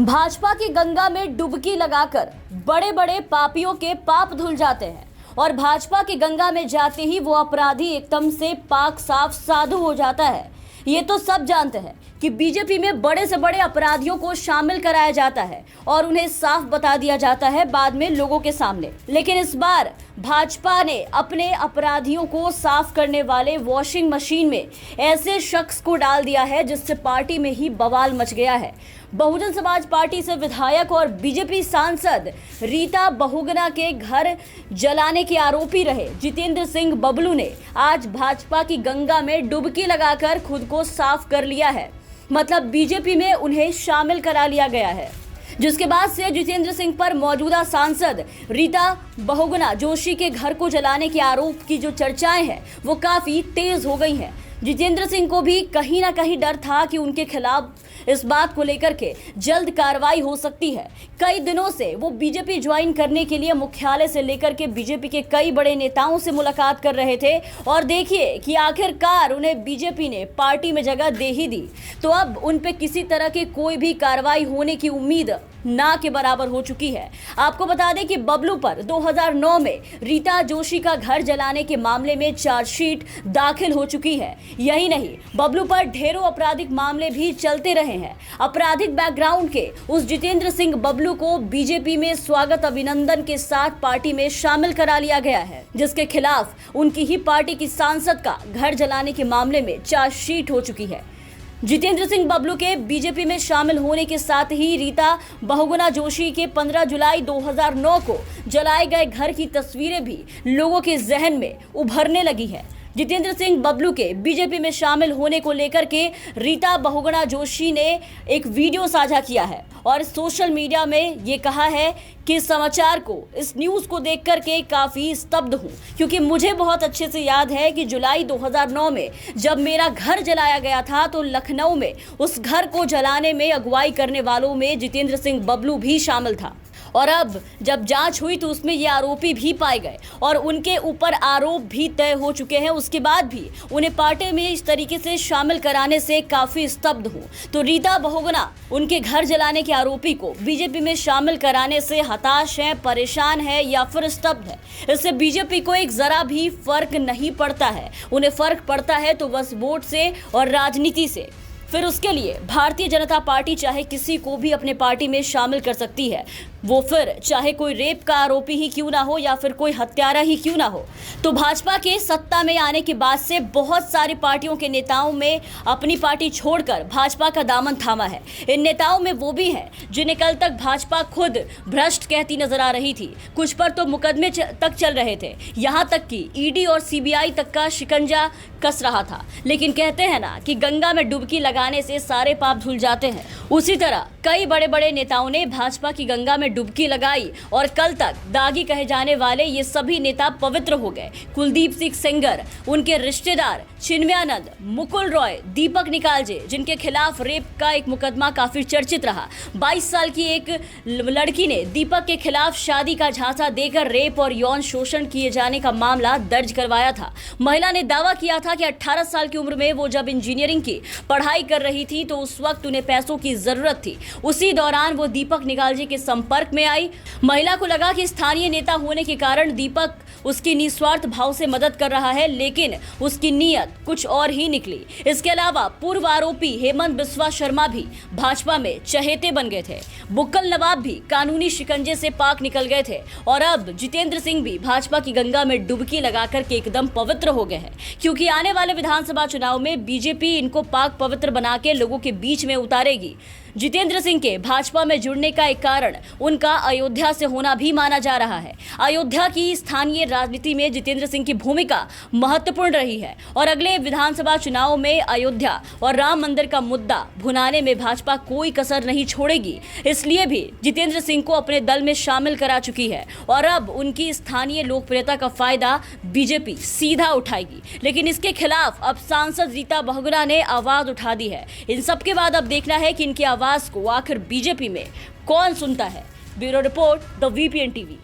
भाजपा की गंगा में डुबकी लगाकर बड़े बड़े पापियों के पाप धुल जाते हैं और भाजपा की गंगा में जाते ही वो अपराधी एकदम से पाक साफ साधु हो जाता है। ये तो सब जानते हैं कि बीजेपी में बड़े से बड़े अपराधियों को शामिल कराया जाता है और उन्हें साफ बता दिया जाता है बाद में लोगों के सामने। लेकिन इस बार भाजपा ने अपने अपराधियों को साफ करने वाले वॉशिंग मशीन में ऐसे शख्स को डाल दिया है जिससे पार्टी में ही बवाल मच गया है। बहुजन समाज पार्टी से विधायक और बीजेपी सांसद रीता बहुगुणा के घर जलाने के आरोपी रहे जितेंद्र सिंह बबलू ने आज भाजपा की गंगा में डुबकी लगाकर खुद को साफ कर लिया है। मतलब बीजेपी में उन्हें शामिल करा लिया गया है, जिसके बाद से जितेंद्र सिंह पर मौजूदा सांसद रीता बहुगुणा जोशी के घर को जलाने के आरोप की जो चर्चाएं हैं वो काफी तेज हो गई हैं। जितेंद्र सिंह को भी कहीं ना कहीं डर था कि उनके खिलाफ इस बात को लेकर के जल्द कार्रवाई हो सकती है। कई दिनों से वो बीजेपी ज्वाइन करने के लिए मुख्यालय से लेकर के बीजेपी के कई बड़े नेताओं से मुलाकात कर रहे थे और देखिए कि आखिरकार उन्हें बीजेपी ने पार्टी में जगह दे ही दी। तो अब उन पे किसी तरह की कोई भी कार्रवाई होने की उम्मीद ना के बराबर हो चुकी है। आपको बता दें कि बबलू पर 2009 में रीता जोशी का घर जलाने के मामले में चार्जशीट दाखिल हो चुकी है। यही नहीं, बबलू पर ढेरों आपराधिक मामले भी चलते रहे हैं। आपराधिक बैकग्राउंड के उस जितेंद्र सिंह बबलू को बीजेपी में स्वागत अभिनंदन के साथ पार्टी में शामिल करा लिया गया है, जिसके खिलाफ उनकी ही पार्टी की सांसद का घर जलाने के मामले में चार्जशीट हो चुकी है। जितेंद्र सिंह बबलू के बीजेपी में शामिल होने के साथ ही रीता बहुगुणा जोशी के 15 जुलाई 2009 को जलाए गए घर की तस्वीरें भी लोगों के जहन में उभरने लगी है। जितेंद्र सिंह बबलू के बीजेपी में शामिल होने को लेकर के रीता बहुगुणा जोशी ने एक वीडियो साझा किया है और सोशल मीडिया में ये कहा है कि इस समाचार को, इस न्यूज़ को देख करके काफ़ी स्तब्ध हूँ, क्योंकि मुझे बहुत अच्छे से याद है कि जुलाई 2009 में जब मेरा घर जलाया गया था तो लखनऊ में उस घर को जलाने में अगुवाई करने वालों में जितेंद्र सिंह बबलू भी शामिल था। और अब जब जांच हुई तो उसमें ये आरोपी भी पाए गए और उनके ऊपर आरोप भी तय हो चुके हैं। उसके बाद भी उन्हें पार्टी में इस तरीके से शामिल कराने से काफ़ी स्तब्ध हूँ। तो रीता बहुगुणा उनके घर जलाने के आरोपी को बीजेपी में शामिल कराने से हताश है, परेशान है या फिर स्तब्ध है। इससे बीजेपी को एक ज़रा भी फर्क नहीं पड़ता है। उन्हें फर्क पड़ता है तो बस वोट से और राजनीति से। फिर उसके लिए भारतीय जनता पार्टी चाहे किसी को भी अपने पार्टी में शामिल कर सकती है, वो फिर चाहे कोई रेप का आरोपी ही क्यों ना हो या फिर कोई हत्यारा ही क्यों ना हो। तो भाजपा के सत्ता में आने के बाद से बहुत सारी पार्टियों के नेताओं में अपनी पार्टी छोड़कर भाजपा का दामन थामा है। इन नेताओं में वो भी हैं जिन्हें कल तक भाजपा खुद भ्रष्ट कहती नजर आ रही थी। कुछ पर तो मुकदमे तक चल रहे थे, यहाँ तक कि ईडी और सीबीआई तक का शिकंजा कस रहा था। लेकिन कहते हैं ना कि गंगा में डुबकी लगाने से सारे पाप धुल जाते हैं। उसी तरह कई बड़े बड़े नेताओं ने भाजपा की गंगा में डुबकी लगाई और कल तक दागी कहे जाने वाले ये सभी नेता पवित्र हो गए। कुलदीप सिंह सेंगर, उनके रिश्तेदार चिन्मयानंद, मुकुल रॉय, दीपक निकालजे, जिनके खिलाफ रेप का एक मुकदमा काफी चर्चित रहा। 22 साल की एक लड़की ने दीपक के खिलाफ शादी का झांसा देकर रेप और यौन शोषण किए जाने का मामला दर्ज करवाया था। महिला ने दावा किया था कि 18 साल की उम्र में वो जब इंजीनियरिंग की पढ़ाई कर रही थी तो उस वक्त उन्हें पैसों की जरूरत थी। उसी दौरान वो दीपक निकालजे के संपर्क में आई। महिला को लगा कि स्थानीय नेता होने के कारण दीपक उसकी निस्वार्थ भाव से मदद कर रहा है, लेकिन उसकी नीयत कुछ और ही निकली। इसके अलावा पूर्व आरोपी हेमंत बिस्वा शर्मा भी भाजपा में चहेते बन गए थे। बुक्कल नवाब भी कानूनी शिकंजे से पाक निकल गए थे और अब जितेंद्र सिंह भी भाजपा की गंगा में डुबकी लगाकर के एकदम पवित्र हो गए हैं, क्योंकि आने वाले विधानसभा चुनाव में बीजेपी इनको पाक पवित्र बना के लोगों के बीच में उतारेगी। जितेंद्र सिंह के भाजपा में जुड़ने का एक कारण उनका अयोध्या से होना भी माना जा रहा है। अयोध्या की स्थानीय राजनीति में जितेंद्र सिंह की भूमिका महत्वपूर्ण रही है और अगले विधानसभा चुनाव में अयोध्या और राम मंदिर का मुद्दा भुनाने में भाजपा कोई कसर नहीं छोड़ेगी। इसलिए भी जितेंद्र सिंह को अपने दल में शामिल करा चुकी है और अब उनकी स्थानीय लोकप्रियता का फायदा बीजेपी सीधा उठाएगी। लेकिन इसके खिलाफ अब सांसद रीता बहुगुणा ने आवाज उठा दी है। इन सबके बाद अब देखना है कि इनकी आवाज को आखिर बीजेपी में कौन सुनता है। Bureau report, the VPN TV.